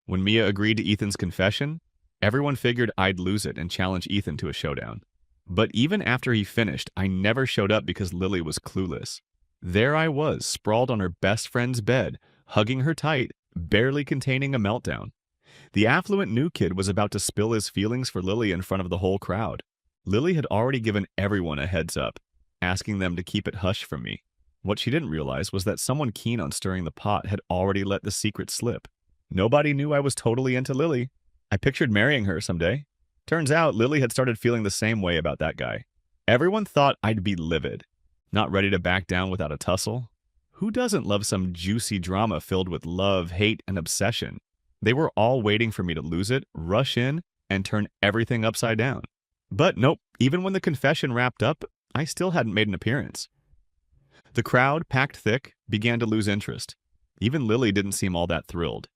When Mia agreed to Ethan's confession, everyone figured I'd lose it and challenge Ethan to a showdown. But even after he finished, I never showed up because Lily was clueless. There I was, sprawled on her best friend's bed, hugging her tight, barely containing a meltdown. The affluent new kid was about to spill his feelings for Lily in front of the whole crowd. Lily had already given everyone a heads up, asking them to keep it hush from me. What she didn't realize was that someone keen on stirring the pot had already let the secret slip. Nobody knew I was totally into Lily. I pictured marrying her someday. Turns out Lily had started feeling the same way about that guy. Everyone thought I'd be livid, not ready to back down without a tussle. Who doesn't love some juicy drama filled with love, hate, and obsession? They were all waiting for me to lose it, rush in, and turn everything upside down. But nope, even when the confession wrapped up, I still hadn't made an appearance. The crowd, packed thick, began to lose interest. Even Lily didn't seem all that thrilled.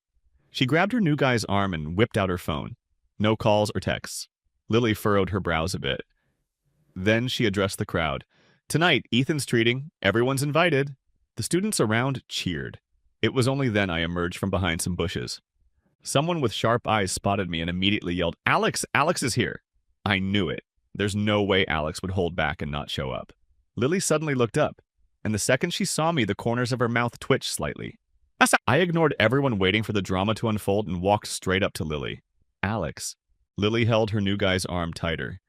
She grabbed her new guy's arm and whipped out her phone. No calls or texts. Lily furrowed her brows a bit. Then she addressed the crowd. "Tonight, Ethan's treating. Everyone's invited." The students around cheered. It was only then I emerged from behind some bushes. Someone with sharp eyes spotted me and immediately yelled, "Alex! Alex is here!" I knew it. There's no way Alex would hold back and not show up. Lily suddenly looked up, and the second she saw me, the corners of her mouth twitched slightly. I ignored everyone waiting for the drama to unfold and walked straight up to Lily. "Alex." Lily held her new guy's arm tighter.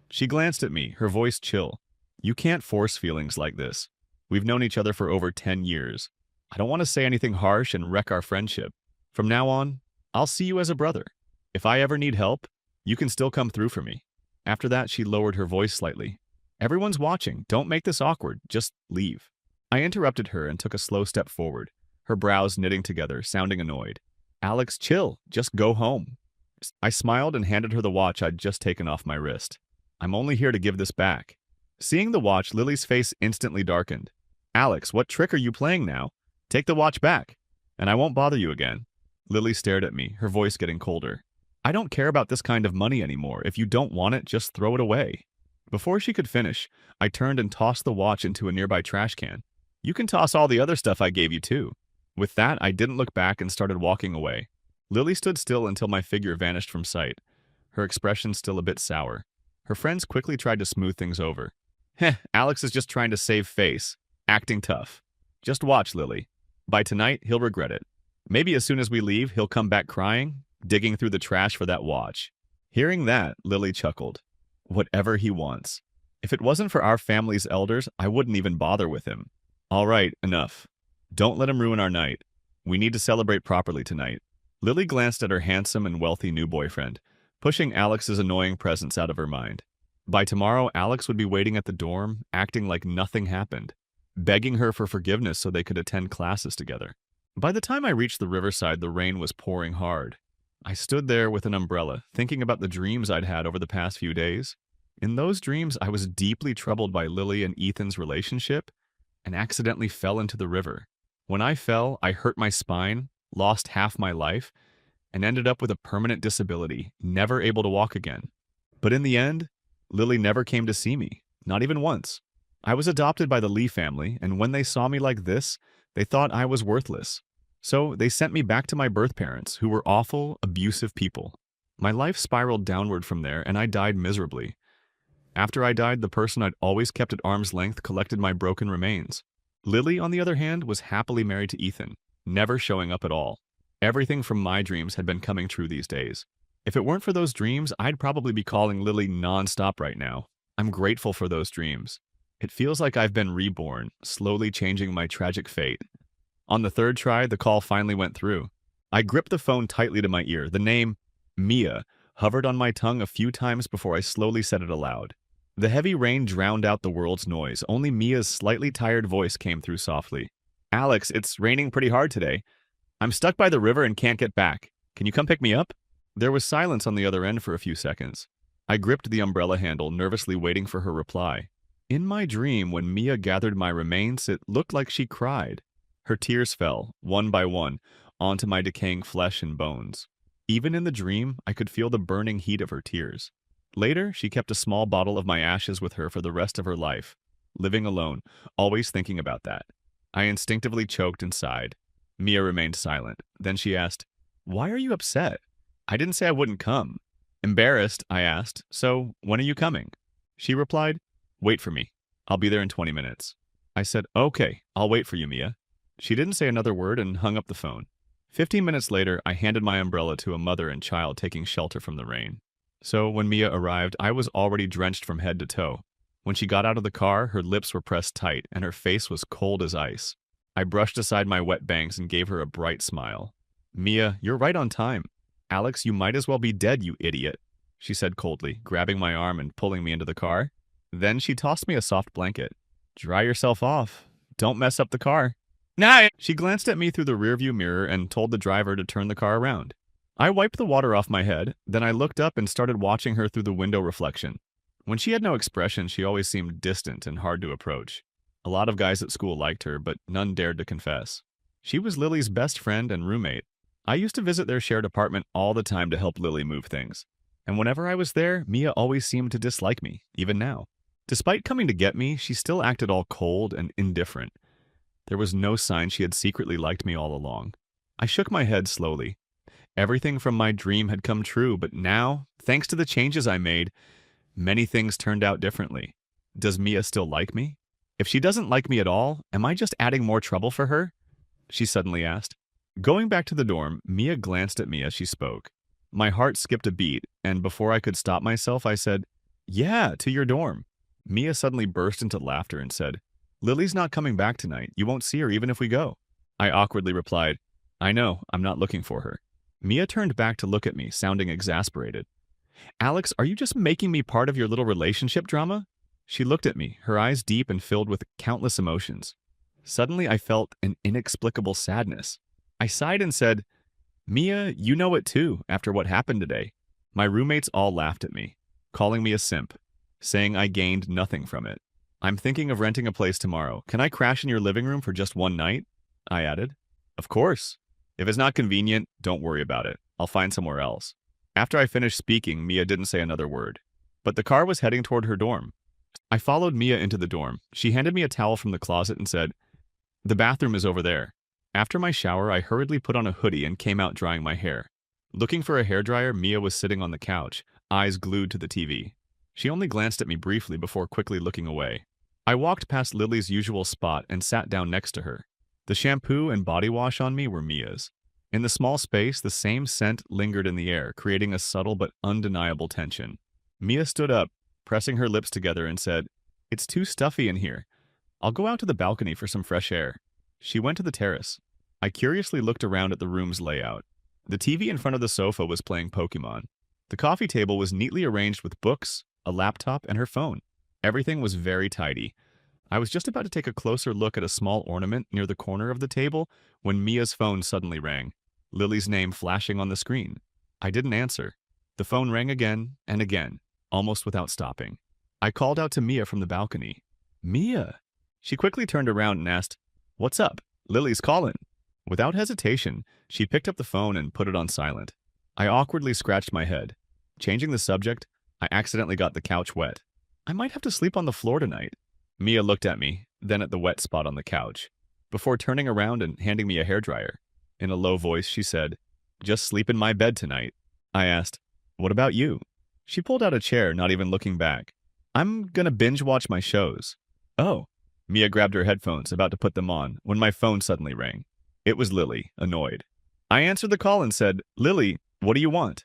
She glanced at me, her voice chill. "You can't force feelings like this. We've known each other for over 10 years. I don't want to say anything harsh and wreck our friendship. From now on, I'll see you as a brother. If I ever need help, you can still come through for me." After that, she lowered her voice slightly. "Everyone's watching. Don't make this awkward. Just leave." I interrupted her and took a slow step forward, her brows knitting together, sounding annoyed. "Alex, chill. Just go home." I smiled and handed her the watch I'd just taken off my wrist. "I'm only here to give this back." Seeing the watch, Lily's face instantly darkened. "Alex, what trick are you playing now? Take the watch back, and I won't bother you again." Lily stared at me, her voice getting colder. "I don't care about this kind of money anymore. If you don't want it, just throw it away." Before she could finish, I turned and tossed the watch into a nearby trash can. "You can toss all the other stuff I gave you, too." With that, I didn't look back and started walking away. Lily stood still until my figure vanished from sight, her expression still a bit sour. Her friends quickly tried to smooth things over. "Heh, Alex is just trying to save face, acting tough. Just watch, Lily. By tonight, he'll regret it. Maybe as soon as we leave, he'll come back crying, digging through the trash for that watch." Hearing that, Lily chuckled. "Whatever he wants. If it wasn't for our family's elders, I wouldn't even bother with him. All right, enough. Don't let him ruin our night. We need to celebrate properly tonight." Lily glanced at her handsome and wealthy new boyfriend, pushing Alex's annoying presence out of her mind. By tomorrow, Alex would be waiting at the dorm, acting like nothing happened, begging her for forgiveness so they could attend classes together. By the time I reached the riverside, the rain was pouring hard. I stood there with an umbrella, thinking about the dreams I'd had over the past few days. In those dreams, I was deeply troubled by Lily and Ethan's relationship and accidentally fell into the river. When I fell, I hurt my spine, lost half my life, and ended up with a permanent disability, never able to walk again. But in the end, Lily never came to see me, not even once. I was adopted by the Lee family, and when they saw me like this, they thought I was worthless. So they sent me back to my birth parents, who were awful, abusive people. My life spiraled downward from there, and I died miserably. After I died, the person I'd always kept at arm's length collected my broken remains. Lily, on the other hand, was happily married to Ethan, never showing up at all. Everything from my dreams had been coming true these days. If it weren't for those dreams, I'd probably be calling Lily nonstop right now. I'm grateful for those dreams. It feels like I've been reborn, slowly changing my tragic fate. On the third try, the call finally went through. I gripped the phone tightly to my ear. The name, Mia, hovered on my tongue a few times before I slowly said it aloud. The heavy rain drowned out the world's noise. Only Mia's slightly tired voice came through softly. "Alex, it's raining pretty hard today. I'm stuck by the river and can't get back. Can you come pick me up?" There was silence on the other end for a few seconds. I gripped the umbrella handle, nervously waiting for her reply. In my dream, when Mia gathered my remains, it looked like she cried. Her tears fell, one by one, onto my decaying flesh and bones. Even in the dream, I could feel the burning heat of her tears. Later, she kept a small bottle of my ashes with her for the rest of her life, living alone, always thinking about that. I instinctively choked and sighed. Mia remained silent. Then she asked, Why are you upset? I didn't say I wouldn't come. Embarrassed, I asked, so when are you coming? She replied, wait for me. I'll be there in 20 minutes. I said, okay, I'll wait for you, Mia. She didn't say another word and hung up the phone. 15 minutes later, I handed my umbrella to a mother and child taking shelter from the rain. So when Mia arrived, I was already drenched from head to toe. When she got out of the car, her lips were pressed tight and her face was cold as ice. I brushed aside my wet bangs and gave her a bright smile. Mia, you're right on time. Alex, you might as well be dead, you idiot, she said coldly, grabbing my arm and pulling me into the car. Then she tossed me a soft blanket. Dry yourself off. Don't mess up the car. No! She glanced at me through the rearview mirror and told the driver to turn the car around. I wiped the water off my head, then I looked up and started watching her through the window reflection. When she had no expression, she always seemed distant and hard to approach. A lot of guys at school liked her, but none dared to confess. She was Lily's best friend and roommate. I used to visit their shared apartment all the time to help Lily move things. And whenever I was there, Mia always seemed to dislike me, even now. Despite coming to get me, she still acted all cold and indifferent. There was no sign she had secretly liked me all along. I shook my head slowly. Everything from my dream had come true, but now, thanks to the changes I made, many things turned out differently. Does Mia still like me? If she doesn't like me at all, am I just adding more trouble for her? She suddenly asked. Going back to the dorm, Mia glanced at me as she spoke. My heart skipped a beat, and before I could stop myself, I said, yeah, to your dorm. Mia suddenly burst into laughter and said, Lily's not coming back tonight. You won't see her even if we go. I awkwardly replied, I know, I'm not looking for her. Mia turned back to look at me, sounding exasperated. Alex, are you just making me part of your little relationship drama? She looked at me, her eyes deep and filled with countless emotions. Suddenly, I felt an inexplicable sadness. I sighed and said, Mia, you know it too, after what happened today. My roommates all laughed at me, calling me a simp, saying I gained nothing from it. I'm thinking of renting a place tomorrow. Can I crash in your living room for just one night? I added. Of course. If it's not convenient, don't worry about it. I'll find somewhere else. After I finished speaking, Mia didn't say another word. But the car was heading toward her dorm. I followed Mia into the dorm. She handed me a towel from the closet and said, the bathroom is over there. After my shower, I hurriedly put on a hoodie and came out drying my hair. Looking for a hairdryer, Mia was sitting on the couch, eyes glued to the TV. She only glanced at me briefly before quickly looking away. I walked past Lily's usual spot and sat down next to her. The shampoo and body wash on me were Mia's. In the small space, the same scent lingered in the air, creating a subtle but undeniable tension. Mia stood up, pressing her lips together and said, it's too stuffy in here. I'll go out to the balcony for some fresh air. She went to the terrace. I curiously looked around at the room's layout. The TV in front of the sofa was playing Pokemon. The coffee table was neatly arranged with books, a laptop, and her phone. Everything was very tidy. I was just about to take a closer look at a small ornament near the corner of the table when Mia's phone suddenly rang, Lily's name flashing on the screen. I didn't answer. The phone rang again and again, almost without stopping. I called out to Mia from the balcony. Mia! She quickly turned around and asked, what's up? Lily's calling. Without hesitation, she picked up the phone and put it on silent. I awkwardly scratched my head. Changing the subject, I accidentally got the couch wet. I might have to sleep on the floor tonight. Mia looked at me, then at the wet spot on the couch, before turning around and handing me a hairdryer. In a low voice, she said, just sleep in my bed tonight. I asked, what about you? She pulled out a chair, not even looking back. I'm gonna binge watch my shows. Oh. Mia grabbed her headphones, about to put them on, when my phone suddenly rang. It was Lily, annoyed. I answered the call and said, Lily, what do you want?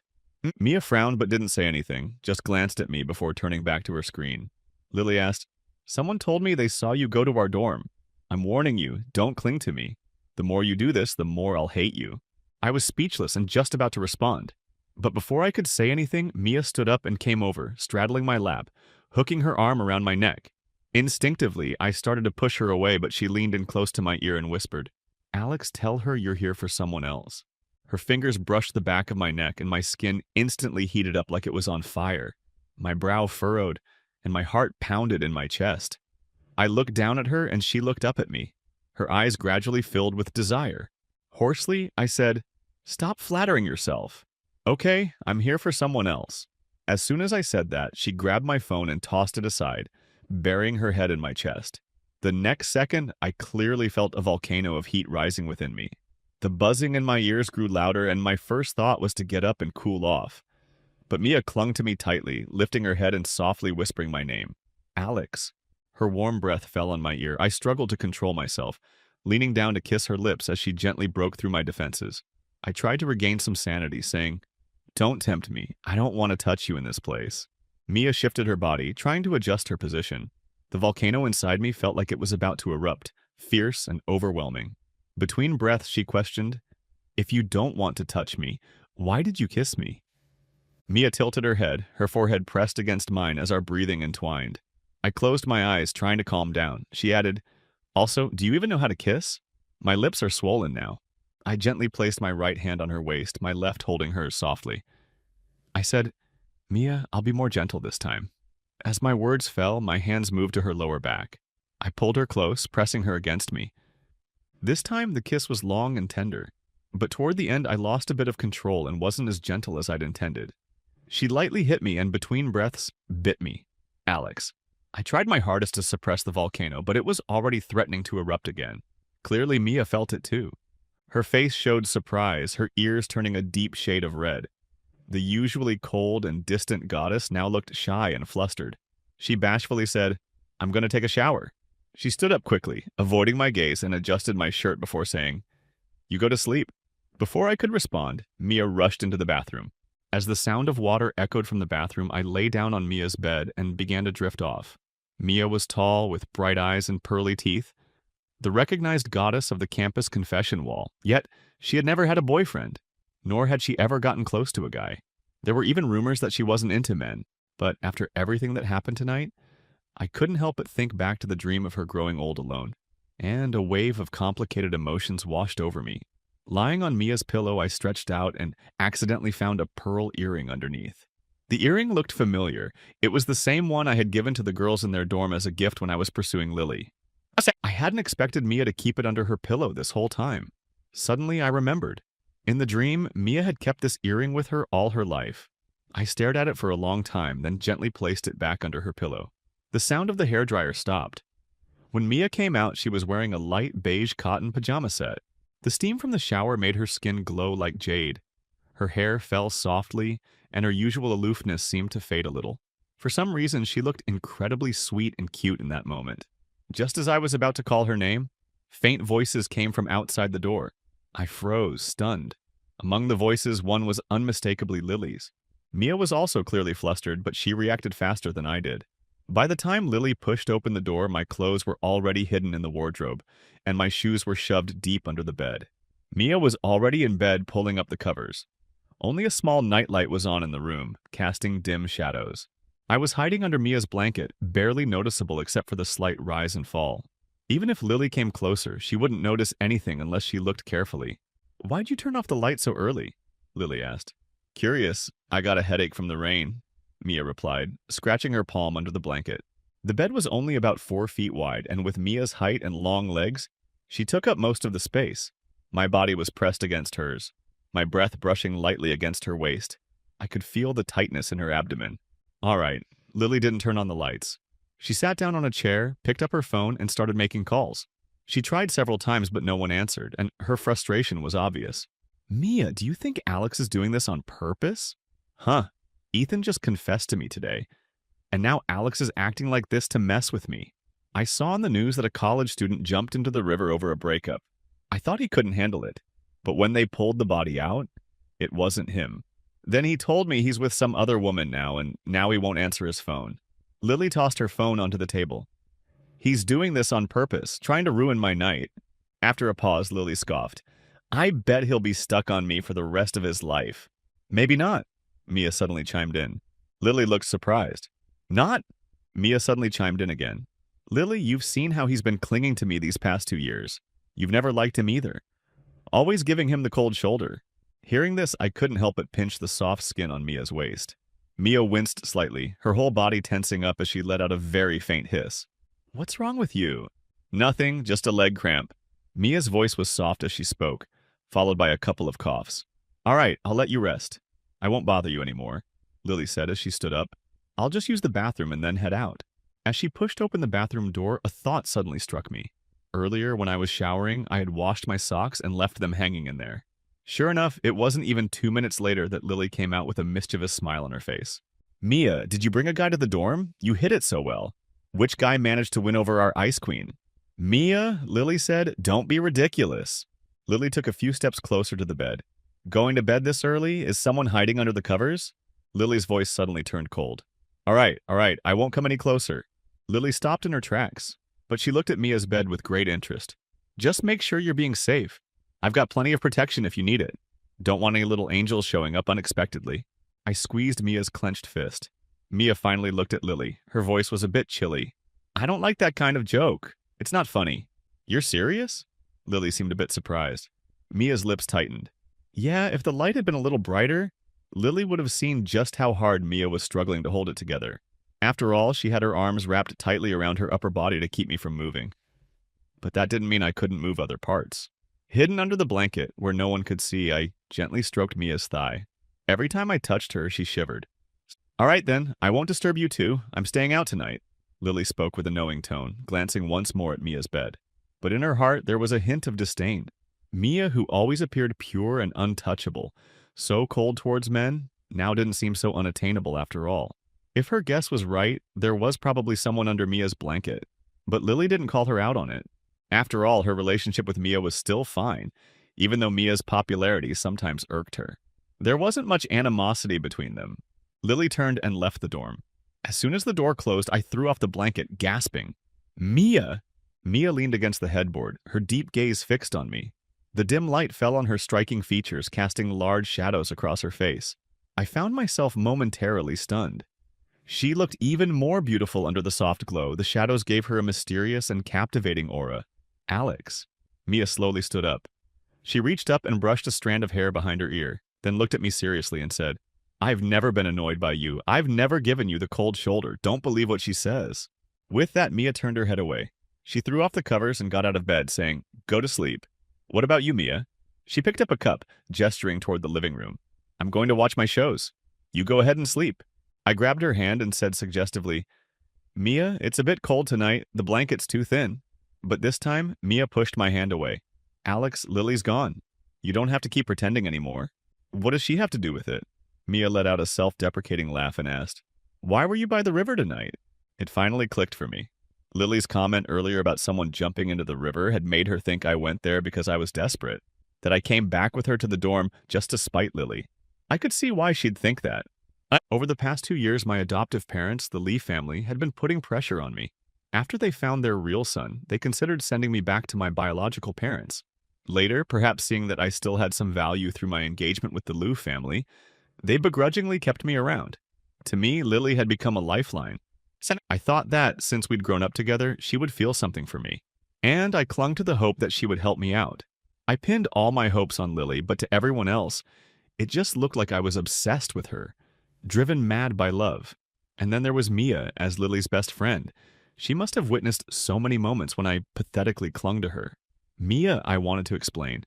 Mia frowned but didn't say anything, just glanced at me before turning back to her screen. Lily asked, someone told me they saw you go to our dorm. I'm warning you, don't cling to me. The more you do this, the more I'll hate you. I was speechless and just about to respond. But before I could say anything, Mia stood up and came over, straddling my lap, hooking her arm around my neck. Instinctively, I started to push her away, but she leaned in close to my ear and whispered, Alex, tell her you're here for someone else. Her fingers brushed the back of my neck, and my skin instantly heated up like it was on fire. My brow furrowed, and my heart pounded in my chest. I looked down at her, and she looked up at me. Her eyes gradually filled with desire. Hoarsely, I said, stop flattering yourself. Okay, I'm here for someone else. As soon as I said that, she grabbed my phone and tossed it aside, burying her head in my chest. The next second, I clearly felt a volcano of heat rising within me. The buzzing in my ears grew louder, and my first thought was to get up and cool off. But Mia clung to me tightly, lifting her head and softly whispering my name. Alex. Her warm breath fell on my ear. I struggled to control myself, leaning down to kiss her lips as she gently broke through my defenses. I tried to regain some sanity, saying, "Don't tempt me. I don't want to touch you in this place." Mia shifted her body, trying to adjust her position. The volcano inside me felt like it was about to erupt, fierce and overwhelming. Between breaths, she questioned, "If you don't want to touch me, why did you kiss me?" Mia tilted her head, her forehead pressed against mine as our breathing entwined. I closed my eyes, trying to calm down. She added, "Also, do you even know how to kiss? My lips are swollen now." I gently placed my right hand on her waist, my left holding hers softly. I said, "Mia, I'll be more gentle this time." As my words fell, my hands moved to her lower back. I pulled her close, pressing her against me. This time, the kiss was long and tender, but toward the end, I lost a bit of control and wasn't as gentle as I'd intended. She lightly hit me and, between breaths, bit me. Alex. I tried my hardest to suppress the volcano, but it was already threatening to erupt again. Clearly, Mia felt it too. Her face showed surprise, her ears turning a deep shade of red. The usually cold and distant goddess now looked shy and flustered. She bashfully said, "I'm going to take a shower." She stood up quickly, avoiding my gaze, and adjusted my shirt before saying, "You go to sleep." Before I could respond, Mia rushed into the bathroom. As the sound of water echoed from the bathroom, I lay down on Mia's bed and began to drift off. Mia was tall, with bright eyes and pearly teeth, the recognized goddess of the campus confession wall. Yet, she had never had a boyfriend, nor had she ever gotten close to a guy. There were even rumors that she wasn't into men, but after everything that happened tonight, I couldn't help but think back to the dream of her growing old alone, and a wave of complicated emotions washed over me. Lying on Mia's pillow, I stretched out and accidentally found a pearl earring underneath. The earring looked familiar. It was the same one I had given to the girls in their dorm as a gift when I was pursuing Lily. I hadn't expected Mia to keep it under her pillow this whole time. Suddenly, I remembered. In the dream, Mia had kept this earring with her all her life. I stared at it for a long time, then gently placed it back under her pillow. The sound of the hairdryer stopped. When Mia came out, she was wearing a light beige cotton pajama set. The steam from the shower made her skin glow like jade. Her hair fell softly, and her usual aloofness seemed to fade a little. For some reason, she looked incredibly sweet and cute in that moment. Just as I was about to call her name, faint voices came from outside the door. I froze, stunned. Among the voices, one was unmistakably Lily's. Mia was also clearly flustered, but she reacted faster than I did. By the time Lily pushed open the door, my clothes were already hidden in the wardrobe, and my shoes were shoved deep under the bed. Mia was already in bed pulling up the covers. Only a small nightlight was on in the room, casting dim shadows. I was hiding under Mia's blanket, barely noticeable except for the slight rise and fall. Even if Lily came closer, she wouldn't notice anything unless she looked carefully. "Why'd you turn off the light so early?" Lily asked. "Curious. I got a headache from the rain," Mia replied, scratching her palm under the blanket. The bed was only about 4 feet wide, and with Mia's height and long legs, she took up most of the space. My body was pressed against hers, my breath brushing lightly against her waist. I could feel the tightness in her abdomen. All right, Lily didn't turn on the lights. She sat down on a chair, picked up her phone, and started making calls. She tried several times, but no one answered, and her frustration was obvious. "Mia, do you think Alex is doing this on purpose?" "Huh. Ethan just confessed to me today, and now Alex is acting like this to mess with me. I saw on the news that a college student jumped into the river over a breakup. I thought he couldn't handle it, but when they pulled the body out, it wasn't him. Then he told me he's with some other woman now, and now he won't answer his phone." Lily tossed her phone onto the table. "He's doing this on purpose, trying to ruin my night." After a pause, Lily scoffed. "I bet he'll be stuck on me for the rest of his life." "Maybe not," Mia suddenly chimed in. Lily looked surprised. "Not?" Mia suddenly chimed in again. "Lily, you've seen how he's been clinging to me these past 2 years. You've never liked him either. Always giving him the cold shoulder." Hearing this, I couldn't help but pinch the soft skin on Mia's waist. Mia winced slightly, her whole body tensing up as she let out a very faint hiss. "What's wrong with you?" "Nothing, just a leg cramp." Mia's voice was soft as she spoke, followed by a couple of coughs. "All right, I'll let you rest. I won't bother you anymore," Lily said as she stood up. "I'll just use the bathroom and then head out." As she pushed open the bathroom door, a thought suddenly struck me. Earlier, when I was showering, I had washed my socks and left them hanging in there. Sure enough, it wasn't even 2 minutes later that Lily came out with a mischievous smile on her face. Mia, did you bring a guy to the dorm? You hid it so well. Which guy managed to win over our ice queen? Mia, Lily said, don't be ridiculous. Lily took a few steps closer to the bed. Going to bed this early? Is someone hiding under the covers? Lily's voice suddenly turned cold. All right, I won't come any closer. Lily stopped in her tracks, but she looked at Mia's bed with great interest. Just make sure you're being safe. I've got plenty of protection if you need it. Don't want any little angels showing up unexpectedly. I squeezed Mia's clenched fist. Mia finally looked at Lily. Her voice was a bit chilly. I don't like that kind of joke. It's not funny. You're serious? Lily seemed a bit surprised. Mia's lips tightened. Yeah, if the light had been a little brighter, Lily would have seen just how hard Mia was struggling to hold it together. After all, she had her arms wrapped tightly around her upper body to keep me from moving. But that didn't mean I couldn't move other parts. Hidden under the blanket, where no one could see, I gently stroked Mia's thigh. Every time I touched her, she shivered. All right then, I won't disturb you two. I'm staying out tonight. Lily spoke with a knowing tone, glancing once more at Mia's bed. But in her heart, there was a hint of disdain. Mia, who always appeared pure and untouchable, so cold towards men, now didn't seem so unattainable after all. If her guess was right, there was probably someone under Mia's blanket. But Lily didn't call her out on it. After all, her relationship with Mia was still fine, even though Mia's popularity sometimes irked her. There wasn't much animosity between them. Lily turned and left the dorm. As soon as the door closed, I threw off the blanket, gasping. Mia! Mia leaned against the headboard, her deep gaze fixed on me. The dim light fell on her striking features, casting large shadows across her face. I found myself momentarily stunned. She looked even more beautiful under the soft glow. The shadows gave her a mysterious and captivating aura. Alex. Mia slowly stood up. She reached up and brushed a strand of hair behind her ear, then looked at me seriously and said, I've never been annoyed by you. I've never given you the cold shoulder. Don't believe what she says. With that, Mia turned her head away. She threw off the covers and got out of bed, saying, Go to sleep. What about you, Mia? She picked up a cup, gesturing toward the living room. I'm going to watch my shows. You go ahead and sleep. I grabbed her hand and said suggestively, Mia, it's a bit cold tonight. The blanket's too thin. But this time, Mia pushed my hand away. Alex, Lily's gone. You don't have to keep pretending anymore. What does she have to do with it? Mia let out a self-deprecating laugh and asked, Why were you by the river tonight? It finally clicked for me. Lily's comment earlier about someone jumping into the river had made her think I went there because I was desperate, that I came back with her to the dorm just to spite Lily. I could see why she'd think that. Over the past 2 years, my adoptive parents, the Lee family, had been putting pressure on me. After they found their real son, they considered sending me back to my biological parents. Later, perhaps seeing that I still had some value through my engagement with the Liu family, they begrudgingly kept me around. To me, Lily had become a lifeline. I thought that, since we'd grown up together, she would feel something for me. And I clung to the hope that she would help me out. I pinned all my hopes on Lily, but to everyone else, it just looked like I was obsessed with her, driven mad by love. And then there was Mia as Lily's best friend. She must have witnessed so many moments when I pathetically clung to her. Mia, I wanted to explain,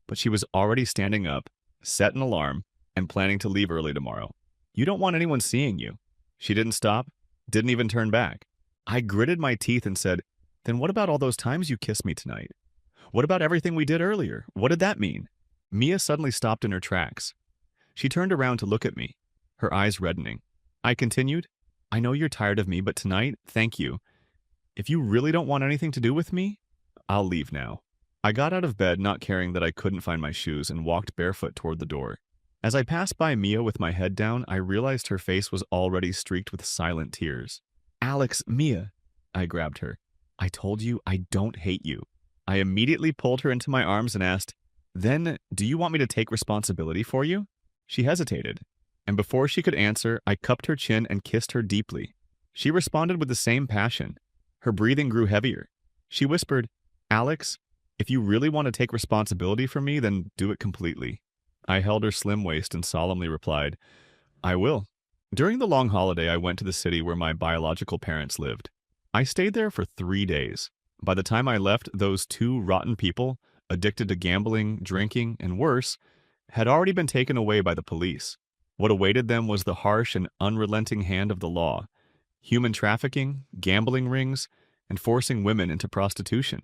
but she was already standing up, set an alarm, and planning to leave early tomorrow. You don't want anyone seeing you. She didn't stop, didn't even turn back. I gritted my teeth and said, Then what about all those times you kissed me tonight? What about everything we did earlier? What did that mean? Mia suddenly stopped in her tracks. She turned around to look at me, her eyes reddening. I continued, I know you're tired of me, but tonight, thank you. If you really don't want anything to do with me, I'll leave now. I got out of bed, not caring that I couldn't find my shoes, and walked barefoot toward the door. As I passed by Mia with my head down, I realized her face was already streaked with silent tears. Alex, Mia. I grabbed her. I told you I don't hate you. I immediately pulled her into my arms and asked, Then, do you want me to take responsibility for you? She hesitated, and before she could answer, I cupped her chin and kissed her deeply. She responded with the same passion. Her breathing grew heavier. She whispered, Alex, if you really want to take responsibility for me, then do it completely. I held her slim waist and solemnly replied, I will. During the long holiday, I went to the city where my biological parents lived. I stayed there for 3 days. By the time I left, those 2 rotten people, addicted to gambling, drinking, and worse, had already been taken away by the police. What awaited them was the harsh and unrelenting hand of the law, human trafficking, gambling rings, and forcing women into prostitution.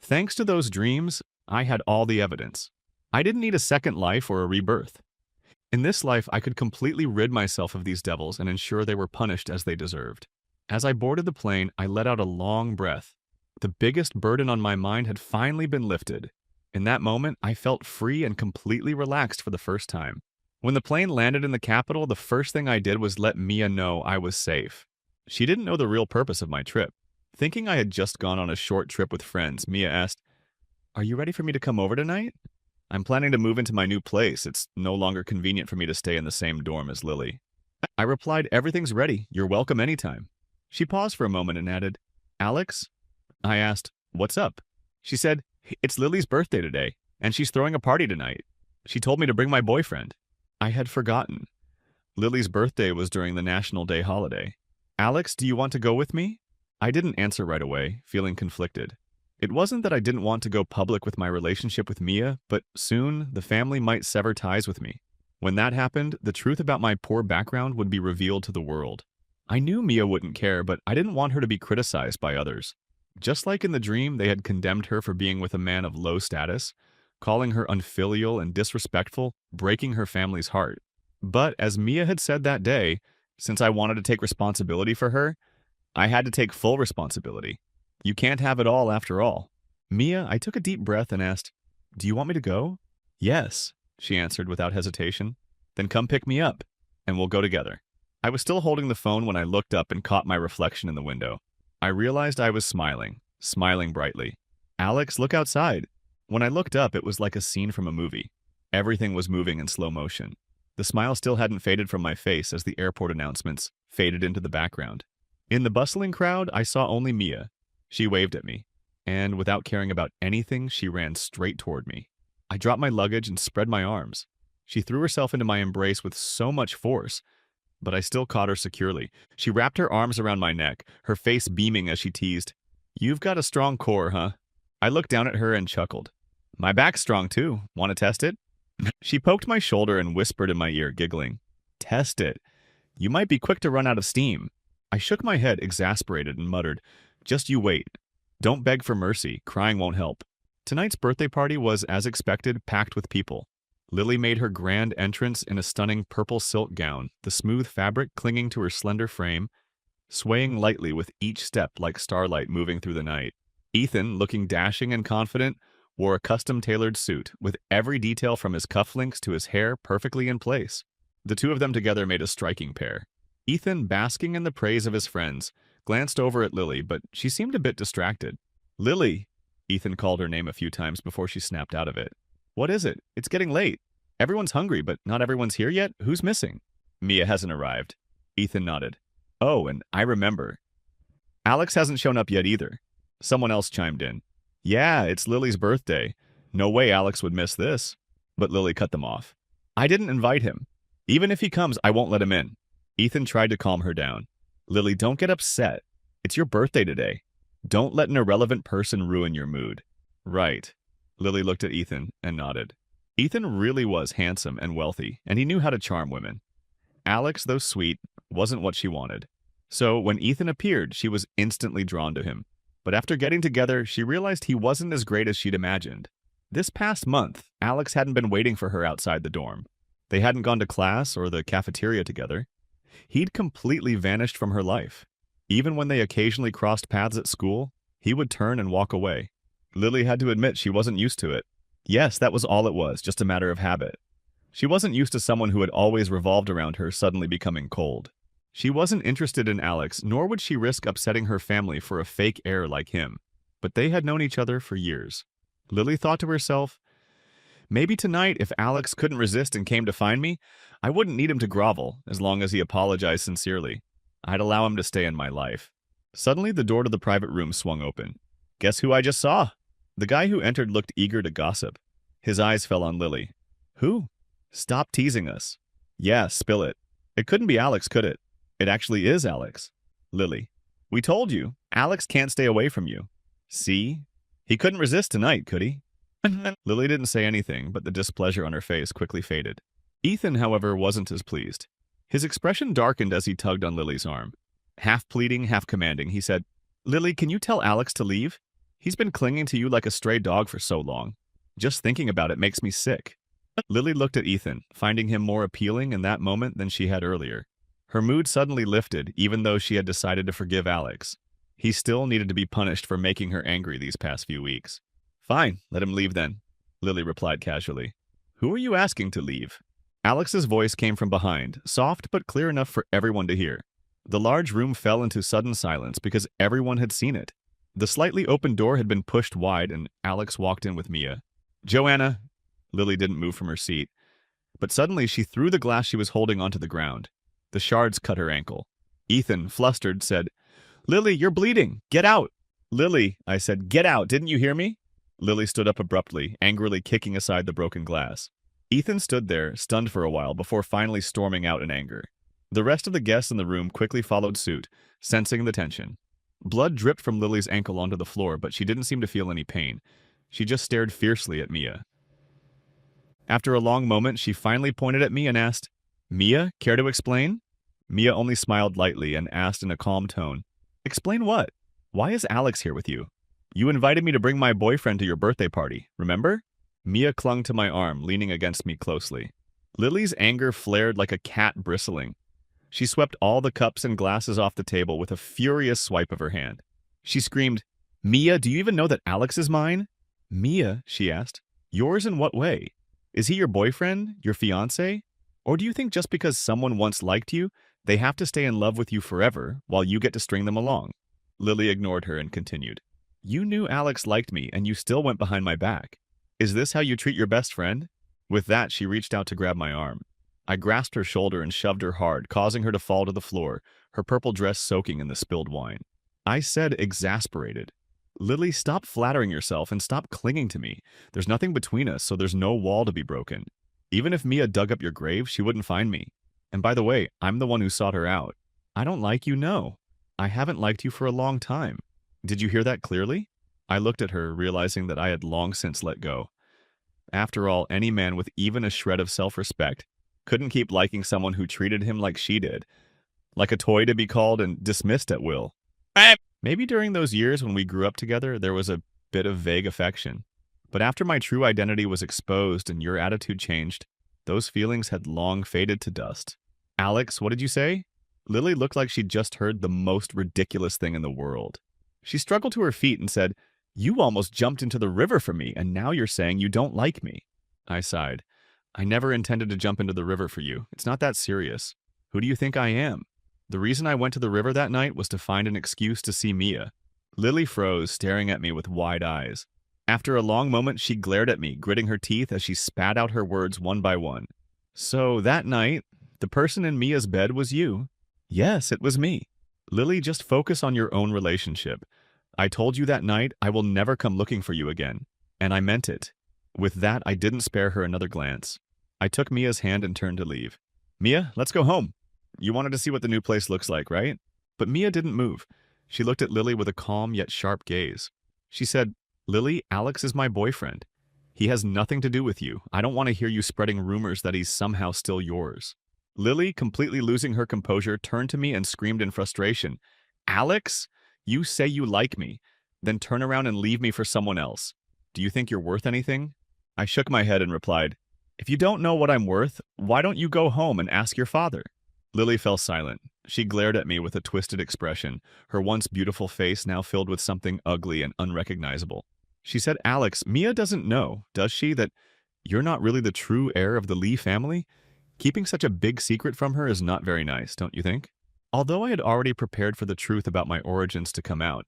Thanks to those dreams, I had all the evidence. I didn't need a second life or a rebirth. In this life, I could completely rid myself of these devils and ensure they were punished as they deserved. As I boarded the plane, I let out a long breath. The biggest burden on my mind had finally been lifted. In that moment, I felt free and completely relaxed for the first time. When the plane landed in the capital, the first thing I did was let Mia know I was safe. She didn't know the real purpose of my trip. Thinking I had just gone on a short trip with friends, Mia asked, "Are you ready for me to come over tonight? I'm planning to move into my new place. It's no longer convenient for me to stay in the same dorm as Lily." I replied, "Everything's ready. You're welcome anytime." She paused for a moment and added, "Alex?" I asked, "What's up?" She said, "It's Lily's birthday today, and she's throwing a party tonight. She told me to bring my boyfriend." I had forgotten. Lily's birthday was during the National Day holiday. "Alex, do you want to go with me?" I didn't answer right away, feeling conflicted. It wasn't that I didn't want to go public with my relationship with Mia, but soon the family might sever ties with me. When that happened, the truth about my poor background would be revealed to the world. I knew Mia wouldn't care, but I didn't want her to be criticized by others. Just like in the dream, they had condemned her for being with a man of low status, calling her unfilial and disrespectful, breaking her family's heart. But as Mia had said that day, since I wanted to take responsibility for her, I had to take full responsibility. You can't have it all after all. "Mia," I took a deep breath and asked, "Do you want me to go?" "Yes," she answered without hesitation. "Then come pick me up, and we'll go together." I was still holding the phone when I looked up and caught my reflection in the window. I realized I was smiling brightly. "Alex, look outside." When I looked up, it was like a scene from a movie. Everything was moving in slow motion. The smile still hadn't faded from my face as the airport announcements faded into the background. In the bustling crowd, I saw only Mia. She waved at me, and without caring about anything, she ran straight toward me. I dropped my luggage and spread my arms. She threw herself into my embrace with so much force, but I still caught her securely. She wrapped her arms around my neck, her face beaming as she teased, "You've got a strong core, huh?" I looked down at her and chuckled. "My back's strong too. Want to test it?" She poked my shoulder and whispered in my ear, giggling, "Test it. You might be quick to run out of steam." I shook my head, exasperated, and muttered, "Just you wait. Don't beg for mercy. Crying won't help." Tonight's birthday party was, as expected, packed with people. Lily made her grand entrance in a stunning purple silk gown, the smooth fabric clinging to her slender frame, swaying lightly with each step like starlight moving through the night. Ethan, looking dashing and confident, wore a custom-tailored suit, with every detail from his cufflinks to his hair perfectly in place. The two of them together made a striking pair. Ethan, basking in the praise of his friends, glanced over at Lily, but she seemed a bit distracted. "Lily!" Ethan called her name a few times before she snapped out of it. "What is it? It's getting late. Everyone's hungry, but not everyone's here yet? Who's missing?" "Mia hasn't arrived." Ethan nodded. "Oh, and I remember. Alex hasn't shown up yet either." Someone else chimed in. "Yeah, it's Lily's birthday. No way Alex would miss this." But Lily cut them off. "I didn't invite him. Even if he comes, I won't let him in." Ethan tried to calm her down. "Lily, don't get upset. It's your birthday today. Don't let an irrelevant person ruin your mood." "Right." Lily looked at Ethan and nodded. Ethan really was handsome and wealthy, and he knew how to charm women. Alex, though sweet, wasn't what she wanted. So when Ethan appeared, she was instantly drawn to him. But after getting together, she realized he wasn't as great as she'd imagined. This past month, Alex hadn't been waiting for her outside the dorm. They hadn't gone to class or the cafeteria together. He'd completely vanished from her life. Even when they occasionally crossed paths at school, he would turn and walk away. Lily had to admit she wasn't used to it. Yes, that was all it was, just a matter of habit. She wasn't used to someone who had always revolved around her suddenly becoming cold. She wasn't interested in Alex, nor would she risk upsetting her family for a fake heir like him. But they had known each other for years. Lily thought to herself, maybe tonight, if Alex couldn't resist and came to find me, I wouldn't need him to grovel, as long as he apologized sincerely. I'd allow him to stay in my life. Suddenly, the door to the private room swung open. Guess who I just saw? The guy who entered looked eager to gossip. His eyes fell on Lily. Who? Stop teasing us. Yeah, spill it. It couldn't be Alex, could it? It actually is Alex. Lily. We told you. Alex can't stay away from you. See? He couldn't resist tonight, could he? Lily didn't say anything, but the displeasure on her face quickly faded. Ethan, however, wasn't as pleased. His expression darkened as he tugged on Lily's arm. Half pleading, half commanding, he said, Lily, can you tell Alex to leave? He's been clinging to you like a stray dog for so long. Just thinking about it makes me sick. Lily looked at Ethan, finding him more appealing in that moment than she had earlier. Her mood suddenly lifted, even though she had decided to forgive Alex. He still needed to be punished for making her angry these past few weeks. Fine, let him leave then, Lily replied casually. Who are you asking to leave? Alex's voice came from behind, soft but clear enough for everyone to hear. The large room fell into sudden silence because everyone had seen it. The slightly open door had been pushed wide and Alex walked in with Mia. Joanna! Lily didn't move from her seat, but suddenly she threw the glass she was holding onto the ground. The shards cut her ankle. Ethan, flustered, said, Lily, you're bleeding! Get out! Lily, I said, get out! Didn't you hear me? Lily stood up abruptly, angrily kicking aside the broken glass. Ethan stood there, stunned for a while, before finally storming out in anger. The rest of the guests in the room quickly followed suit, sensing the tension. Blood dripped from Lily's ankle onto the floor, but she didn't seem to feel any pain. She just stared fiercely at Mia. After a long moment, she finally pointed at me and asked, Mia, care to explain? Mia only smiled lightly and asked in a calm tone, Explain what? Why is Alex here with you? You invited me to bring my boyfriend to your birthday party, remember? Mia clung to my arm, leaning against me closely. Lily's anger flared like a cat bristling. She swept all the cups and glasses off the table with a furious swipe of her hand. She screamed, Mia, do you even know that Alex is mine? Mia, she asked, yours in what way? Is he your boyfriend, your fiancé? Or do you think just because someone once liked you, they have to stay in love with you forever while you get to string them along? Lily ignored her and continued, You knew Alex liked me and you still went behind my back. Is this how you treat your best friend? With that, she reached out to grab my arm. I grasped her shoulder and shoved her hard, causing her to fall to the floor, her purple dress soaking in the spilled wine. I said, exasperated, Lily, stop flattering yourself and stop clinging to me. There's nothing between us, so there's no wall to be broken. Even if Mia dug up your grave, she wouldn't find me. And by the way, I'm the one who sought her out. I don't like you, no. I haven't liked you for a long time. Did you hear that clearly? I looked at her, realizing that I had long since let go. After all, any man with even a shred of self-respect couldn't keep liking someone who treated him like she did, like a toy to be called and dismissed at will. Maybe during those years when we grew up together, there was a bit of vague affection. But after my true identity was exposed and your attitude changed, those feelings had long faded to dust. Alex, what did you say? Lily looked like she'd just heard the most ridiculous thing in the world. She struggled to her feet and said, You almost jumped into the river for me, and now you're saying you don't like me. I sighed. I never intended to jump into the river for you. It's not that serious. Who do you think I am? The reason I went to the river that night was to find an excuse to see Mia. Lily froze, staring at me with wide eyes. After a long moment, she glared at me, gritting her teeth as she spat out her words one by one. So that night, the person in Mia's bed was you. Yes, it was me. Lily, just focus on your own relationship. I told you that night I will never come looking for you again. And I meant it. With that, I didn't spare her another glance. I took Mia's hand and turned to leave. Mia, let's go home. You wanted to see what the new place looks like, right? But Mia didn't move. She looked at Lily with a calm yet sharp gaze. She said, Lily, Alex is my boyfriend. He has nothing to do with you. I don't want to hear you spreading rumors that he's somehow still yours. Lily, completely losing her composure, turned to me and screamed in frustration, Alex, you say you like me, then turn around and leave me for someone else. Do you think you're worth anything? I shook my head and replied, If you don't know what I'm worth, why don't you go home and ask your father? Lily fell silent. She glared at me with a twisted expression, her once beautiful face now filled with something ugly and unrecognizable. She said, Alex, Mia doesn't know, does she, that you're not really the true heir of the Lee family? Keeping such a big secret from her is not very nice, don't you think? Although I had already prepared for the truth about my origins to come out,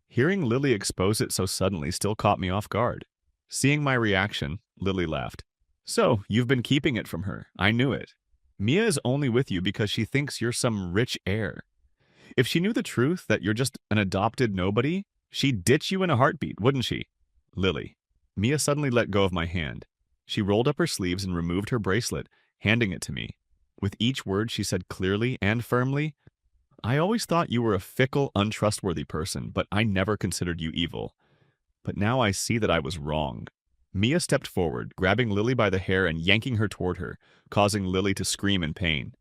hearing Lily expose it so suddenly still caught me off guard. Seeing my reaction, Lily laughed. So, you've been keeping it from her. I knew it. Mia is only with you because she thinks you're some rich heir. If she knew the truth, that you're just an adopted nobody, she'd ditch you in a heartbeat, wouldn't she? Lily. Mia suddenly let go of my hand. She rolled up her sleeves and removed her bracelet, handing it to me. With each word she said clearly and firmly, I always thought you were a fickle, untrustworthy person, but I never considered you evil. But now I see that I was wrong. Mia stepped forward, grabbing Lily by the hair and yanking her toward her, causing Lily to scream in pain.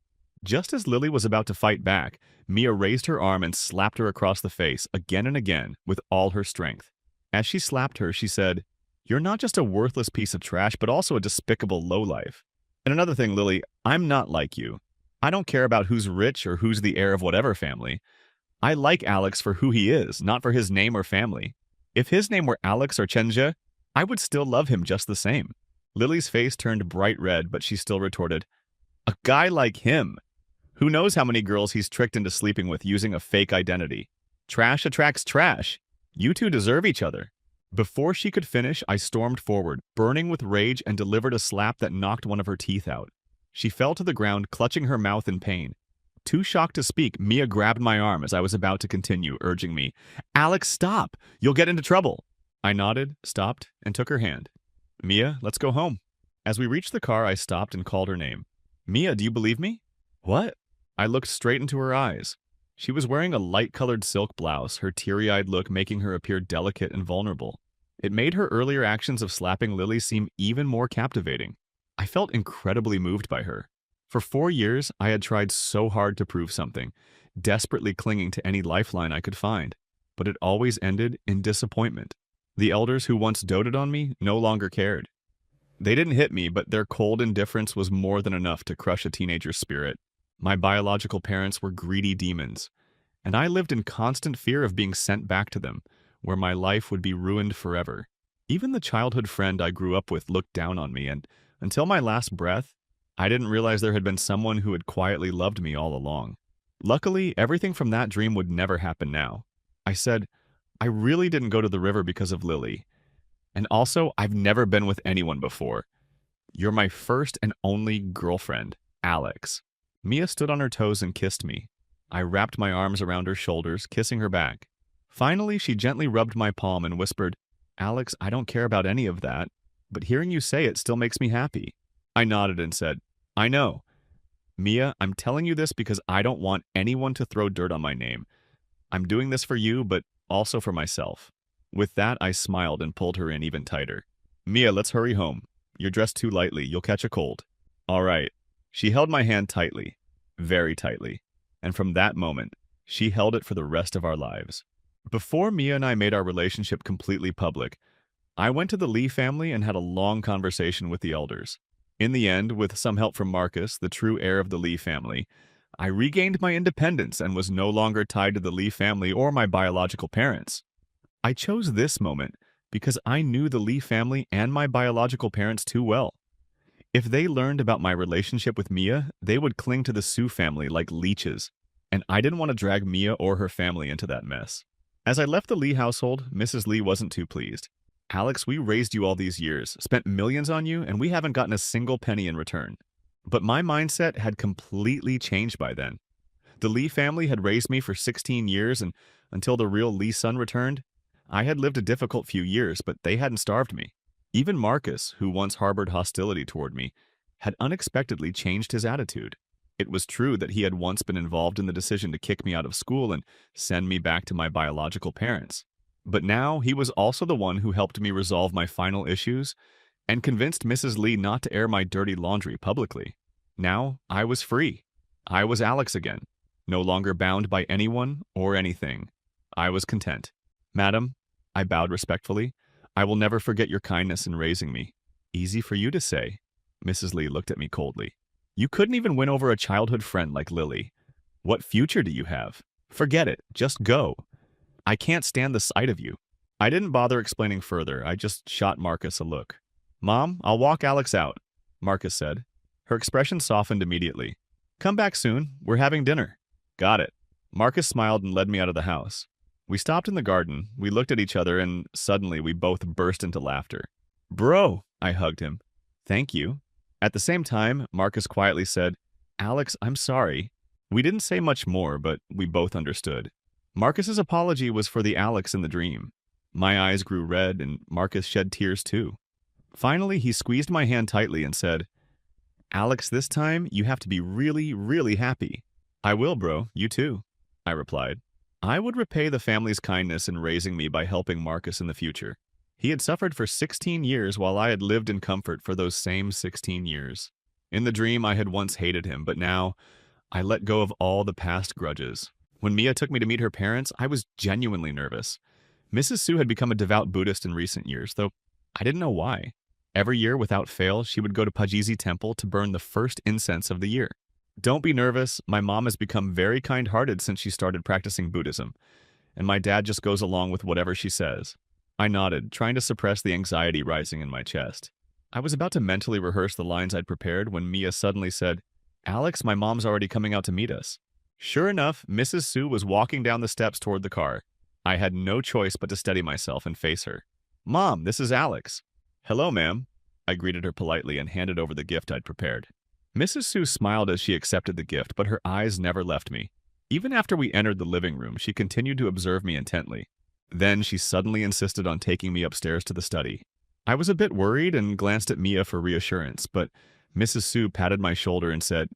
Just as Lily was about to fight back, Mia raised her arm and slapped her across the face again and again with all her strength. As she slapped her, she said, "You're not just a worthless piece of trash, but also a despicable lowlife. And another thing, Lily, I'm not like you. I don't care about who's rich or who's the heir of whatever family. I like Alex for who he is, not for his name or family. If his name were Alex or Chenja, I would still love him just the same." Lily's face turned bright red, but she still retorted, "A guy like him. Who knows how many girls he's tricked into sleeping with using a fake identity? Trash attracts trash. You two deserve each other." Before she could finish, I stormed forward, burning with rage, and delivered a slap that knocked one of her teeth out. She fell to the ground, clutching her mouth in pain. Too shocked to speak, Mia grabbed my arm as I was about to continue, urging me, "Alex, stop! You'll get into trouble." I nodded, stopped, and took her hand. "Mia, let's go home." As we reached the car, I stopped and called her name. "Mia, do you believe me?" "What?" I looked straight into her eyes. She was wearing a light-colored silk blouse, her teary-eyed look making her appear delicate and vulnerable. It made her earlier actions of slapping Lily seem even more captivating. I felt incredibly moved by her. For 4 years, I had tried so hard to prove something, desperately clinging to any lifeline I could find. But it always ended in disappointment. The elders who once doted on me no longer cared. They didn't hit me, but their cold indifference was more than enough to crush a teenager's spirit. My biological parents were greedy demons, and I lived in constant fear of being sent back to them, where my life would be ruined forever. Even the childhood friend I grew up with looked down on me, and until my last breath, I didn't realize there had been someone who had quietly loved me all along. Luckily, everything from that dream would never happen now. I said, "I really didn't go to the river because of Lily. And also, I've never been with anyone before. You're my first and only girlfriend, Alex." Mia stood on her toes and kissed me. I wrapped my arms around her shoulders, kissing her back. Finally, she gently rubbed my palm and whispered, "Alex, I don't care about any of that, but hearing you say it still makes me happy." I nodded and said, "I know. Mia, I'm telling you this because I don't want anyone to throw dirt on my name. I'm doing this for you, but also for myself." With that, I smiled and pulled her in even tighter. "Mia, let's hurry home. You're dressed too lightly. You'll catch a cold." "All right." She held my hand tightly, very tightly, and from that moment, she held it for the rest of our lives. Before Mia and I made our relationship completely public, I went to the Lee family and had a long conversation with the elders. In the end, with some help from Marcus, the true heir of the Lee family, I regained my independence and was no longer tied to the Lee family or my biological parents. I chose this moment because I knew the Lee family and my biological parents too well. If they learned about my relationship with Mia, they would cling to the Sue family like leeches, and I didn't want to drag Mia or her family into that mess. As I left the Lee household, Mrs. Lee wasn't too pleased. "Alex, we raised you all these years, spent millions on you, and we haven't gotten a single penny in return." But my mindset had completely changed by then. The Lee family had raised me for 16 years, and until the real Lee son returned, I had lived a difficult few years, but they hadn't starved me. Even Marcus, who once harbored hostility toward me, had unexpectedly changed his attitude. It was true that he had once been involved in the decision to kick me out of school and send me back to my biological parents. But now he was also the one who helped me resolve my final issues and convinced Mrs. Lee not to air my dirty laundry publicly. Now I was free. I was Alex again, no longer bound by anyone or anything. I was content. "Madam," I bowed respectfully, "I will never forget your kindness in raising me." "Easy for you to say." Mrs. Lee looked at me coldly. "You couldn't even win over a childhood friend like Lily. What future do you have? Forget it. Just go. I can't stand the sight of you." I didn't bother explaining further. I just shot Marcus a look. "Mom, I'll walk Alex out," Marcus said. Her expression softened immediately. "Come back soon. We're having dinner." "Got it." Marcus smiled and led me out of the house. We stopped in the garden, we looked at each other, and suddenly we both burst into laughter. "Bro," I hugged him. "Thank you." At the same time, Marcus quietly said, "Alex, I'm sorry." We didn't say much more, but we both understood. Marcus's apology was for the Alex in the dream. My eyes grew red, and Marcus shed tears too. Finally, he squeezed my hand tightly and said, "Alex, this time you have to be really, really happy." "I will, bro. You too," I replied. I would repay the family's kindness in raising me by helping Marcus in the future. He had suffered for 16 years while I had lived in comfort for those same 16 years. In the dream, I had once hated him, but now I let go of all the past grudges. When Mia took me to meet her parents, I was genuinely nervous. Mrs. Sue had become a devout Buddhist in recent years, though I didn't know why. Every year, without fail, she would go to Pajisi Temple to burn the first incense of the year. Don't be nervous, my mom has become very kind-hearted since she started practicing Buddhism, and my dad just goes along with whatever she says. I nodded, trying to suppress the anxiety rising in my chest. I was about to mentally rehearse the lines I'd prepared when Mia suddenly said, "Alex, my mom's already coming out to meet us." Sure enough, Mrs. Sue was walking down the steps toward the car. I had no choice but to steady myself and face her. "Mom, this is Alex." "Hello, ma'am." I greeted her politely and handed over the gift I'd prepared. Mrs. Sue smiled as she accepted the gift, but her eyes never left me. Even after we entered the living room, she continued to observe me intently. Then she suddenly insisted on taking me upstairs to the study. I was a bit worried and glanced at Mia for reassurance, but Mrs. Sue patted my shoulder and said,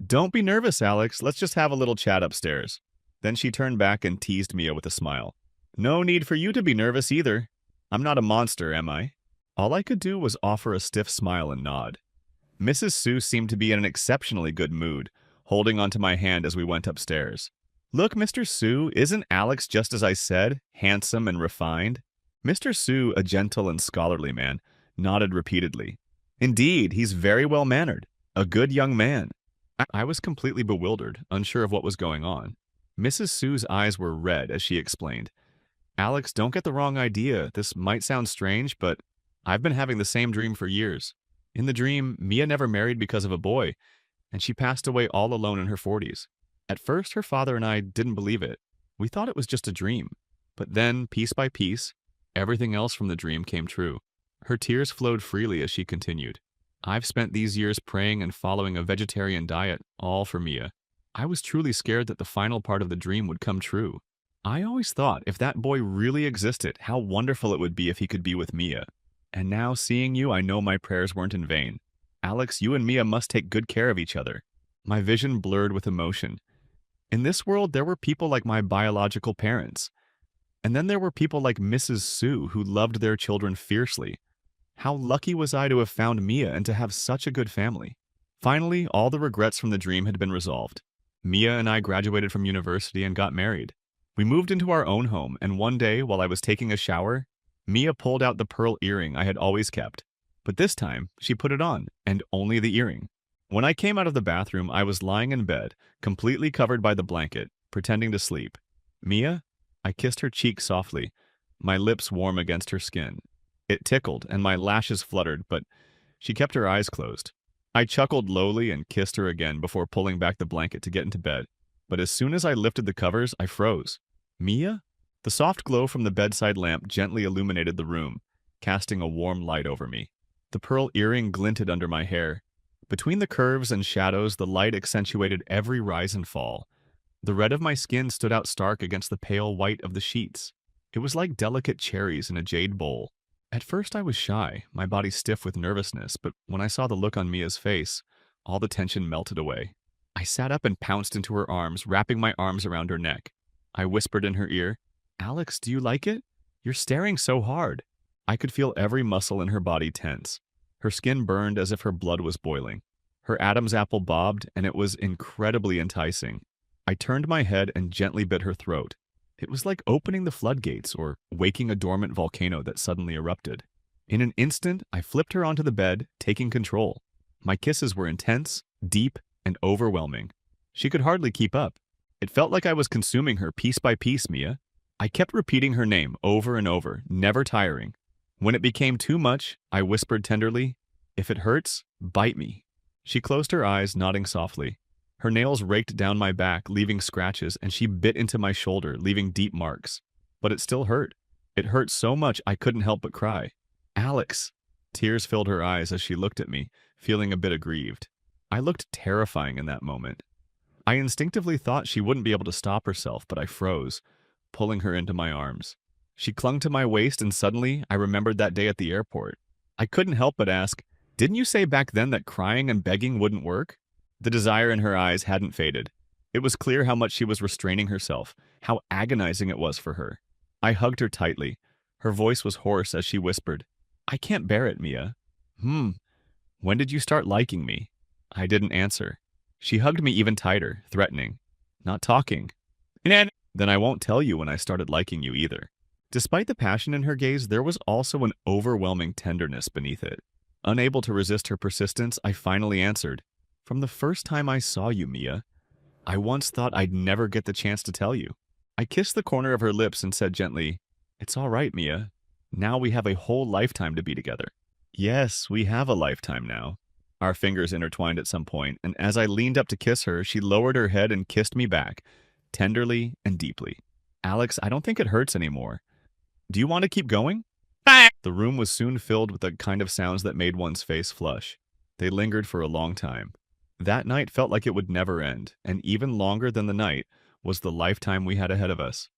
"Don't be nervous, Alex. Let's just have a little chat upstairs." Then she turned back and teased Mia with a smile. "No need for you to be nervous either. I'm not a monster, am I?" All I could do was offer a stiff smile and nod. Mrs. Sue seemed to be in an exceptionally good mood, holding onto my hand as we went upstairs. "Look, Mr. Sue, isn't Alex just as I said, handsome and refined?" Mr. Sue, a gentle and scholarly man, nodded repeatedly. "Indeed, he's very well-mannered. A good young man." I was completely bewildered, unsure of what was going on. Mrs. Sue's eyes were red as she explained, "Alex, don't get the wrong idea. This might sound strange, but I've been having the same dream for years. In the dream, Mia never married because of a boy, and she passed away all alone in her 40s. At first, her father and I didn't believe it. We thought it was just a dream. But then, piece by piece, everything else from the dream came true." Her tears flowed freely as she continued. "I've spent these years praying and following a vegetarian diet, all for Mia. I was truly scared that the final part of the dream would come true. I always thought if that boy really existed, how wonderful it would be if he could be with Mia. And now, seeing you, I know my prayers weren't in vain. Alex, you and Mia must take good care of each other." My vision blurred with emotion. In this world, there were people like my biological parents. And then there were people like Mrs. Sue who loved their children fiercely. How lucky was I to have found Mia and to have such a good family. Finally, all the regrets from the dream had been resolved. Mia and I graduated from university and got married. We moved into our own home, and one day, while I was taking a shower, Mia pulled out the pearl earring I had always kept. But this time, she put it on, and only the earring. When I came out of the bathroom, I was lying in bed, completely covered by the blanket, pretending to sleep. "Mia?" I kissed her cheek softly, my lips warm against her skin. It tickled, and my lashes fluttered, but she kept her eyes closed. I chuckled lowly and kissed her again before pulling back the blanket to get into bed. But as soon as I lifted the covers, I froze. "Mia?" The soft glow from the bedside lamp gently illuminated the room, casting a warm light over me. The pearl earring glinted under my hair. Between the curves and shadows, the light accentuated every rise and fall. The red of my skin stood out stark against the pale white of the sheets. It was like delicate cherries in a jade bowl. At first I was shy, my body stiff with nervousness, but when I saw the look on Mia's face, all the tension melted away. I sat up and pounced into her arms, wrapping my arms around her neck. I whispered in her ear, "Alex, do you like it? You're staring so hard." I could feel every muscle in her body tense. Her skin burned as if her blood was boiling. Her Adam's apple bobbed, and it was incredibly enticing. I turned my head and gently bit her throat. It was like opening the floodgates or waking a dormant volcano that suddenly erupted. In an instant, I flipped her onto the bed, taking control. My kisses were intense, deep, and overwhelming. She could hardly keep up. It felt like I was consuming her piece by piece, Mia. I kept repeating her name over and over, never tiring. When it became too much, I whispered tenderly, "If it hurts, bite me." She closed her eyes, nodding softly. Her nails raked down my back, leaving scratches, and she bit into my shoulder, leaving deep marks. But it still hurt. It hurt so much I couldn't help but cry. "Alex!" Tears filled her eyes as she looked at me, feeling a bit aggrieved. I looked terrifying in that moment. I instinctively thought she wouldn't be able to stop herself, but I froze, pulling her into my arms. She clung to my waist, and suddenly I remembered that day at the airport. I couldn't help but ask, "Didn't you say back then that crying and begging wouldn't work?" The desire in her eyes hadn't faded. It was clear how much she was restraining herself, how agonizing it was for her. I hugged her tightly. Her voice was hoarse as she whispered, "I can't bear it, Mia." When did you start liking me?" I didn't answer. She hugged me even tighter, threatening, "Not talking. Then I won't tell you when I started liking you either." Despite the passion in her gaze, there was also an overwhelming tenderness beneath it. Unable to resist her persistence, I finally answered, "From the first time I saw you, Mia, I once thought I'd never get the chance to tell you." I kissed the corner of her lips and said gently, "It's all right, Mia. Now we have a whole lifetime to be together." Yes, we have a lifetime now. Our fingers intertwined at some point, and as I leaned up to kiss her, she lowered her head and kissed me back, tenderly and deeply. "Alex, I don't think it hurts anymore. Do you want to keep going?" The room was soon filled with the kind of sounds that made one's face flush. They lingered for a long time. That night felt like it would never end, and even longer than the night was the lifetime we had ahead of us.